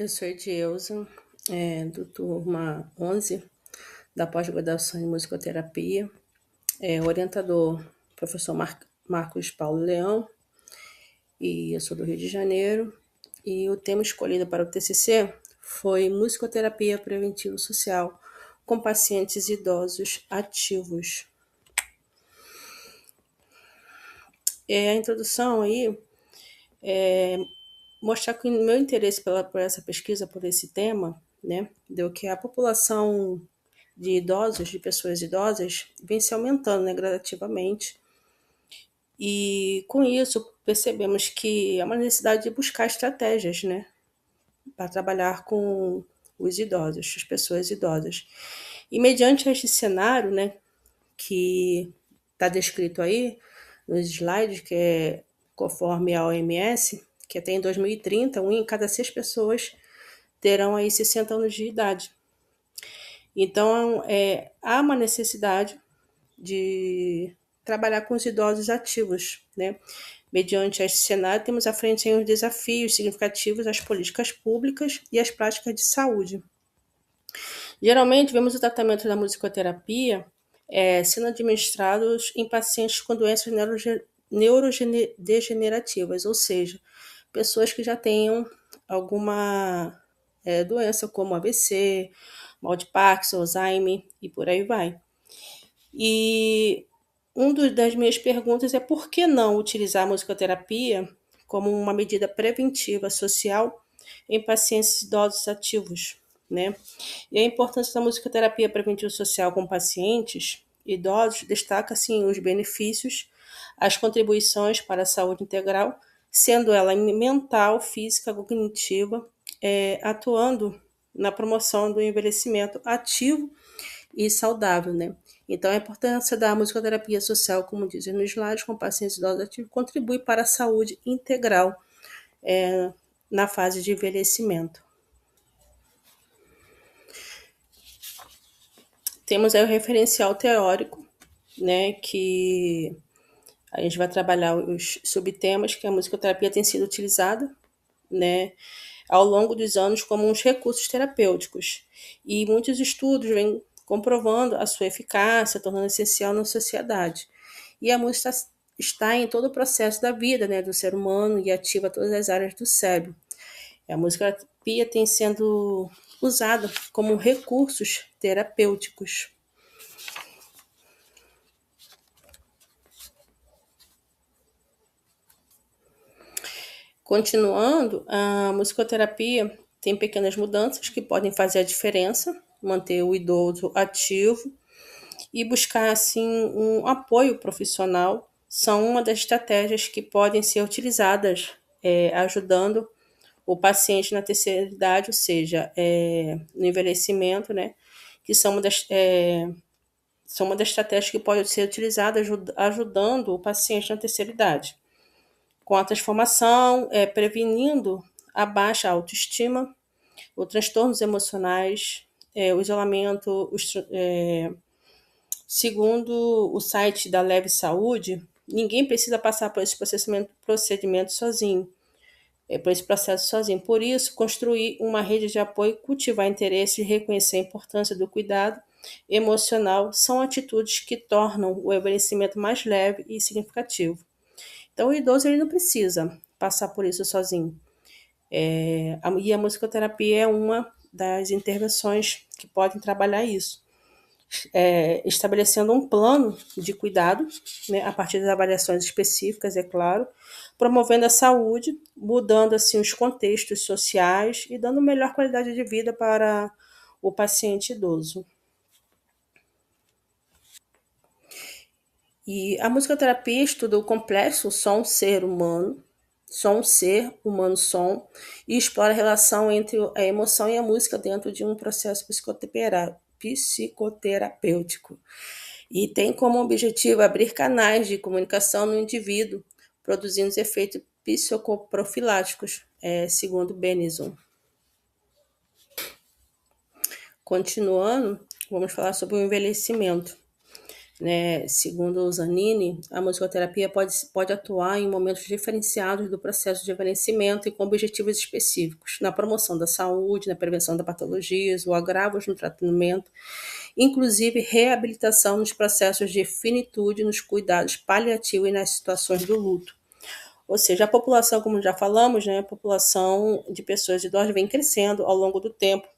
Eu sou Edilza, do turma 11 da pós-graduação em musicoterapia, orientador professor Marcos Paulo Leão, e eu sou do Rio de Janeiro. E o tema escolhido para o TCC foi musicoterapia preventiva social com pacientes idosos ativos. A introdução aí mostrar que o meu interesse por essa pesquisa, por esse tema, né, deu que a população de idosos, de pessoas idosas, vem se aumentando, né, gradativamente. E com isso percebemos que há uma necessidade de buscar estratégias, né, para trabalhar com os idosos, as pessoas idosas. E mediante este cenário, né, que está descrito aí nos slides, que é conforme a OMS, que até em 2030, 1 em cada 6 pessoas terão aí 60 anos de idade. Então, há uma necessidade de trabalhar com os idosos ativos, né? Mediante este cenário, temos à frente aí uns desafios significativos às políticas públicas e às práticas de saúde. Geralmente, vemos o tratamento da musicoterapia sendo administrados em pacientes com doenças neurodegenerativas, ou seja, pessoas que já tenham alguma doença como AVC, mal de Parkinson, Alzheimer e por aí vai. E das minhas perguntas é por que não utilizar a musicoterapia como uma medida preventiva social em pacientes idosos ativos, né? E a importância da musicoterapia preventiva social com pacientes idosos destaca, assim, os benefícios, as contribuições para a saúde integral, sendo ela mental, física, cognitiva, atuando na promoção do envelhecimento ativo e saudável, né? Então, a importância da musicoterapia social, como dizem nos slides, com pacientes idosos ativos, contribui para a saúde integral na fase de envelhecimento. Temos aí o referencial teórico, né, que a gente vai trabalhar os subtemas que a musicoterapia tem sido utilizada, né, ao longo dos anos como uns recursos terapêuticos. E muitos estudos vêm comprovando a sua eficácia, tornando essencial na sociedade. E a música está em todo o processo da vida, né, do ser humano e ativa todas as áreas do cérebro. A musicoterapia tem sendo usada como recursos terapêuticos. Continuando, a musicoterapia tem pequenas mudanças que podem fazer a diferença, manter o idoso ativo e buscar assim um apoio profissional são uma das estratégias que podem ser utilizadas ajudando o paciente na terceira idade, ou seja, no envelhecimento, né? Que são uma das estratégias que pode ser utilizada ajudando o paciente na terceira idade. Com a transformação, prevenindo a baixa autoestima, os transtornos emocionais, o isolamento, segundo o site da Leve Saúde, ninguém precisa passar por esse procedimento sozinho, por esse processo sozinho. Por isso, construir uma rede de apoio, cultivar interesse e reconhecer a importância do cuidado emocional são atitudes que tornam o envelhecimento mais leve e significativo. Então, o idoso ele não precisa passar por isso sozinho. E a musicoterapia é uma das intervenções que podem trabalhar isso. Estabelecendo um plano de cuidado, né, a partir das avaliações específicas, é claro, promovendo a saúde, mudando assim os contextos sociais e dando melhor qualidade de vida para o paciente idoso. E a musicoterapia estuda o complexo som ser humano, som, e explora a relação entre a emoção e a música dentro de um processo psicoterapêutico. E tem como objetivo abrir canais de comunicação no indivíduo, produzindo os efeitos psicoprofiláticos, segundo Benison. Continuando, vamos falar sobre o envelhecimento. né? Segundo o Zanini, a musicoterapia pode atuar em momentos diferenciados do processo de envelhecimento e com objetivos específicos, na promoção da saúde, na prevenção da patologias, o agravos no tratamento, inclusive reabilitação nos processos de finitude, nos cuidados paliativos e nas situações do luto. Ou seja, a população, como já falamos, né, a população de pessoas idosas vem crescendo ao longo do tempo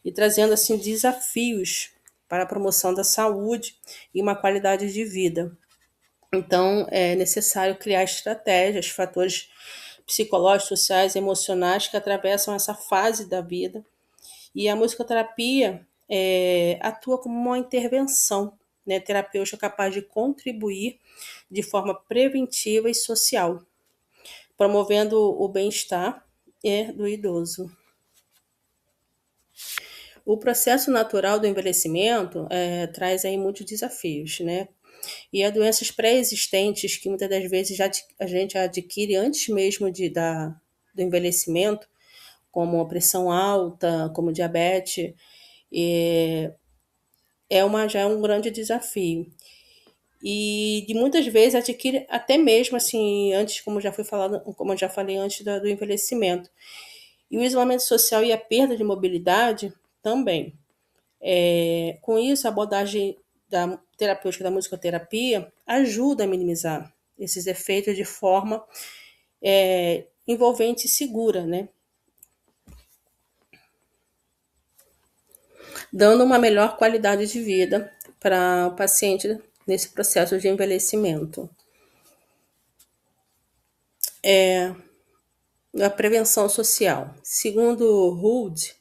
e trazendo assim desafios para a promoção da saúde e uma qualidade de vida. Então, é necessário criar estratégias, fatores psicológicos, sociais, emocionais que atravessam essa fase da vida. E a musicoterapia atua como uma intervenção, né, terapêutica capaz de contribuir de forma preventiva e social, promovendo o bem-estar do idoso. O processo natural do envelhecimento traz aí muitos desafios, né? E há doenças pré-existentes que muitas das vezes a gente adquire antes mesmo do envelhecimento, como a pressão alta, como diabetes, e já é um grande desafio. E de muitas vezes adquire até mesmo assim, antes, como já foi falado, como eu já falei antes do envelhecimento. E o isolamento social e a perda de mobilidade também. Com isso, a abordagem da terapêutica da musicoterapia ajuda a minimizar esses efeitos de forma envolvente e segura, né? Dando uma melhor qualidade de vida para o paciente nesse processo de envelhecimento. A prevenção social. Segundo Hood,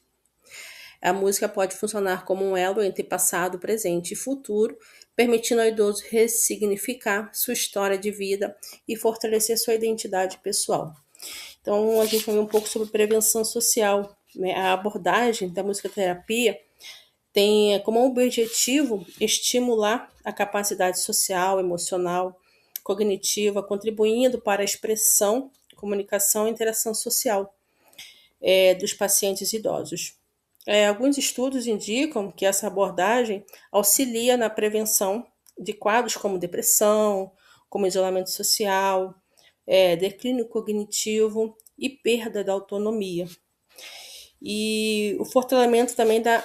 a música pode funcionar como um elo entre passado, presente e futuro, permitindo ao idoso ressignificar sua história de vida e fortalecer sua identidade pessoal. Então, a gente vai ver um pouco sobre prevenção social, né? A abordagem da musicoterapia tem como objetivo estimular a capacidade social, emocional, cognitiva, contribuindo para a expressão, comunicação e interação social dos pacientes idosos. Alguns estudos indicam que essa abordagem auxilia na prevenção de quadros como depressão, como isolamento social, declínio cognitivo e perda da autonomia. E o fortalecimento também da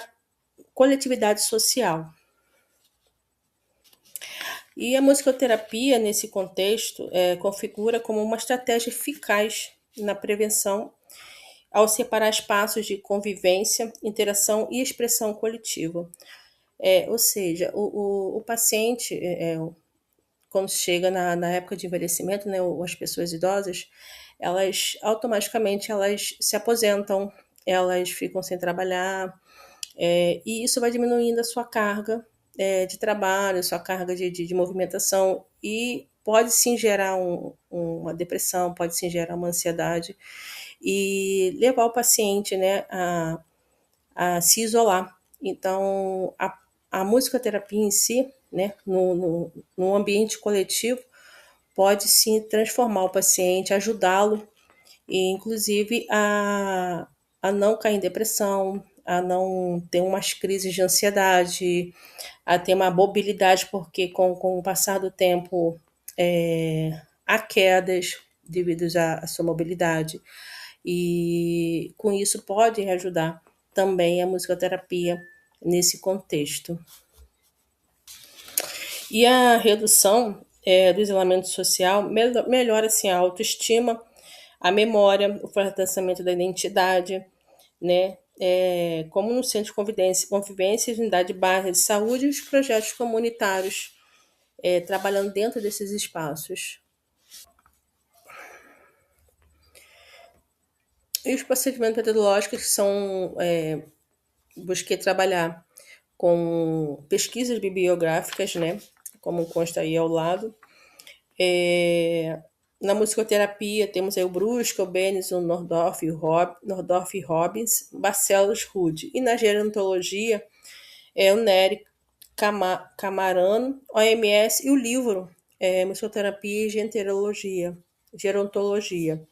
coletividade social. E a musicoterapia, nesse contexto, configura como uma estratégia eficaz na prevenção ao separar espaços de convivência, interação e expressão coletiva. Ou seja, o paciente, quando chega na época de envelhecimento, né, as pessoas idosas, elas automaticamente elas se aposentam, elas ficam sem trabalhar, e isso vai diminuindo a sua carga de trabalho, a sua carga de movimentação, e pode sim gerar uma depressão, pode sim gerar uma ansiedade, e levar o paciente, né, a se isolar. Então, a musicoterapia em si, né, no ambiente coletivo, pode sim transformar o paciente, ajudá-lo, e inclusive a não cair em depressão, a não ter umas crises de ansiedade, a ter uma mobilidade, porque com o passar do tempo há quedas devido à sua mobilidade. E com isso pode ajudar também a musicoterapia nesse contexto. E a redução do isolamento social melhora assim, a autoestima, a memória, o fortalecimento da identidade, né? Como no Centro de Convivência e Unidade Básica de Saúde e os projetos comunitários trabalhando dentro desses espaços. E os procedimentos metodológicos são busquei trabalhar com pesquisas bibliográficas, né? Como consta aí ao lado. Na musicoterapia temos aí o Brusca, o Benison, Nordorf e Robbins, Barcelos, Rude. E na gerontologia o Nery Camarano, OMS e o livro Musicoterapia e Gerontologia.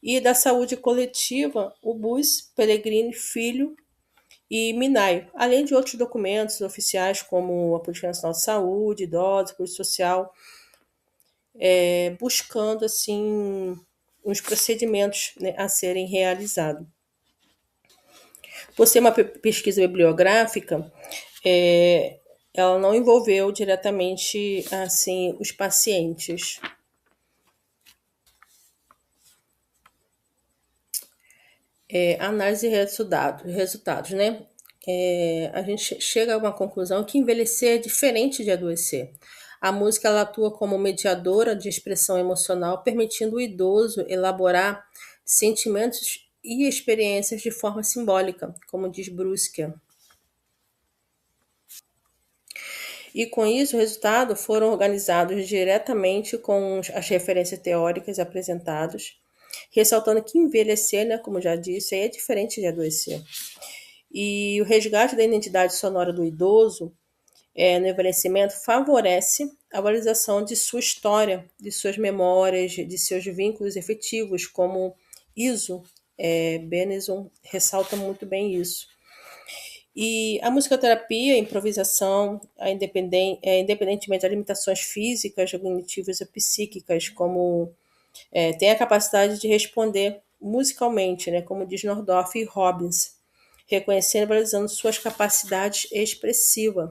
E da saúde coletiva, o Bus, Pellegrini Filho e MINAI, além de outros documentos oficiais como a Política Nacional de Saúde, Idosos, Política Social, buscando assim os procedimentos, né, a serem realizados. Por ser uma pesquisa bibliográfica, é, ela não envolveu diretamente assim os pacientes. Análise de resultados, né? A gente chega a uma conclusão que envelhecer é diferente de adoecer. A música ela atua como mediadora de expressão emocional, permitindo o idoso elaborar sentimentos e experiências de forma simbólica, como diz Brusque. E com isso, o resultado foram organizados diretamente com as referências teóricas apresentadas, ressaltando que envelhecer, né, como já disse, é diferente de adoecer. E o resgate da identidade sonora do idoso no envelhecimento favorece a valorização de sua história, de suas memórias, de seus vínculos efetivos, como Iso, Benison ressalta muito bem isso. E a musicoterapia, a improvisação, independentemente das limitações físicas, cognitivas e psíquicas, como tem a capacidade de responder musicalmente, né, como diz Nordorf e Robbins, reconhecendo e valorizando suas capacidades expressivas.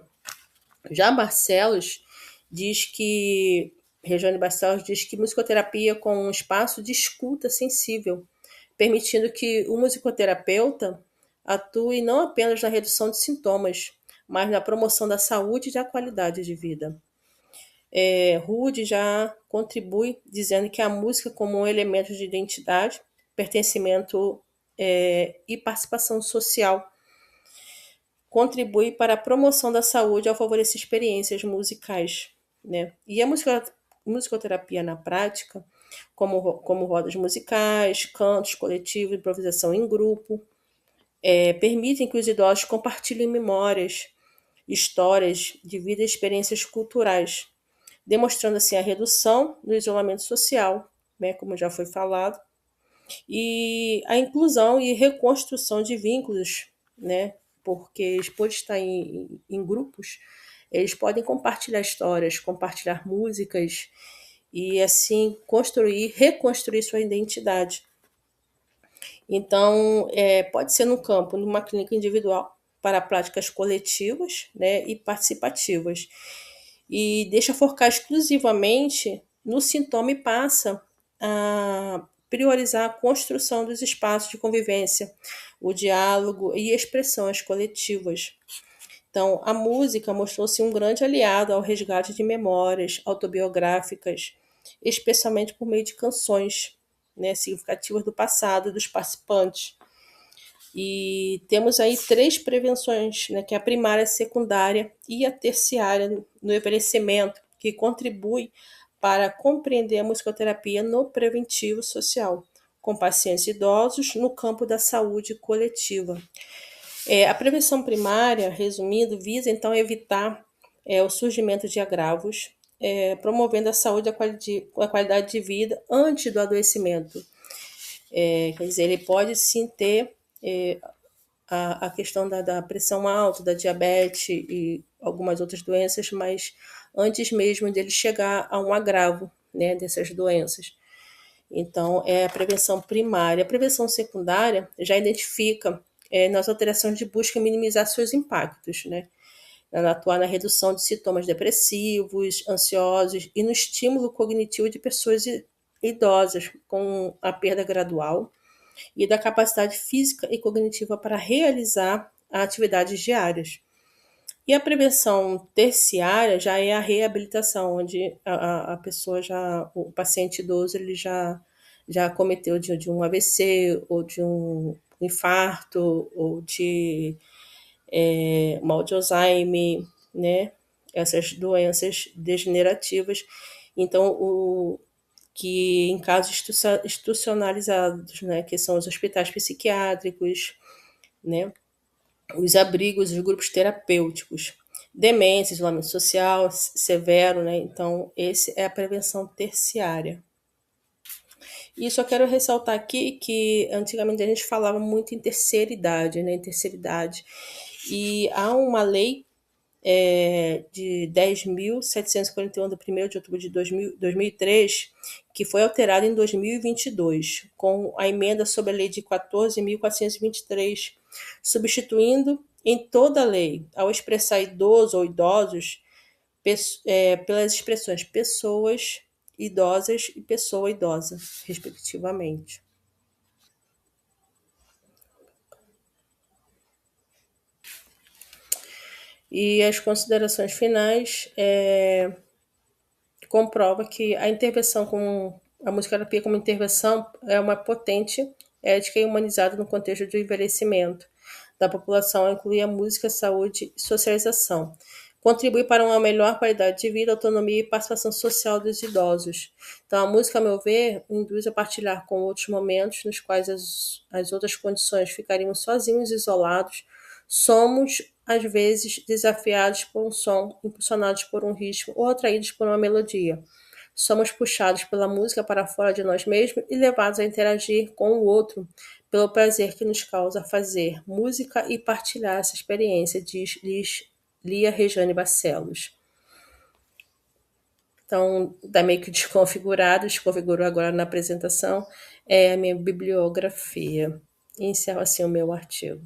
Já Barcelos diz que, Regiane Barcelos diz que musicoterapia com um espaço de escuta sensível, permitindo que o musicoterapeuta atue não apenas na redução de sintomas, mas na promoção da saúde e da qualidade de vida. Rude já contribui dizendo que a música como um elemento de identidade, pertencimento e participação social contribui para a promoção da saúde ao favorecer experiências musicais, né? E a musicoterapia na prática, como rodas musicais, cantos coletivos, improvisação em grupo, permitem que os idosos compartilhem memórias, histórias de vida e experiências culturais, demonstrando assim a redução do isolamento social, né, como já foi falado, e a inclusão e reconstrução de vínculos, né, porque eles, por estar em grupos, eles podem compartilhar histórias, compartilhar músicas e assim construir, reconstruir sua identidade. Então, pode ser no campo, numa clínica individual, para práticas coletivas, né, e participativas. E deixa focar exclusivamente no sintoma e passa a priorizar a construção dos espaços de convivência, o diálogo e expressões coletivas. Então, a música mostrou-se um grande aliado ao resgate de memórias autobiográficas, especialmente por meio de canções, né, significativas do passado dos participantes. E temos aí 3 prevenções, né, que é a primária, a secundária e a terciária no envelhecimento, que contribui para compreender a musicoterapia no preventivo social, com pacientes idosos no campo da saúde coletiva. A prevenção primária, resumindo, visa então evitar o surgimento de agravos, promovendo a saúde e a qualidade de vida antes do adoecimento. Quer dizer, ele pode sim ter a questão da pressão alta, da diabetes e algumas outras doenças, mas antes mesmo dele chegar a um agravo, né, dessas doenças. Então, é a prevenção primária. A prevenção secundária já identifica nas alterações de busca minimizar seus impactos, né? Atuar na redução de sintomas depressivos, ansiosos e no estímulo cognitivo de pessoas idosas com a perda gradual e da capacidade física e cognitiva para realizar atividades diárias. E a prevenção terciária já é a reabilitação, onde a pessoa o paciente idoso, ele já cometeu de um AVC, ou de um infarto, ou de mal de Alzheimer, né? Essas doenças degenerativas. Então, que em casos institucionalizados, né, que são os hospitais psiquiátricos, né, os abrigos, os grupos terapêuticos, demência, isolamento social severo, né, então esse é a prevenção terciária. E só quero ressaltar aqui que antigamente a gente falava muito em terceira idade, né? Em terceira idade. E há uma lei de 10.741, de 1º de outubro de 2003, que foi alterada em 2022, com a emenda sobre a lei de 14.423, substituindo em toda a lei, ao expressar idoso ou idosos, pelas expressões pessoas idosas e pessoa idosa, respectivamente. E as considerações finais comprova que a intervenção com a musicoterapia como intervenção é uma potente ética e humanizada no contexto do envelhecimento da população, a incluir a música, saúde e socialização. Contribui para uma melhor qualidade de vida, autonomia e participação social dos idosos. Então, a música, a meu ver, induz a partilhar com outros momentos nos quais as outras condições ficaríamos sozinhos, isolados. Somos, às vezes, desafiados por um som, impulsionados por um ritmo ou atraídos por uma melodia. Somos puxados pela música para fora de nós mesmos e levados a interagir com o outro pelo prazer que nos causa fazer música e partilhar essa experiência, diz Lia Rejane Barcelos. Então, está meio que desconfigurou agora na apresentação, é a minha bibliografia. E encerro assim o meu artigo.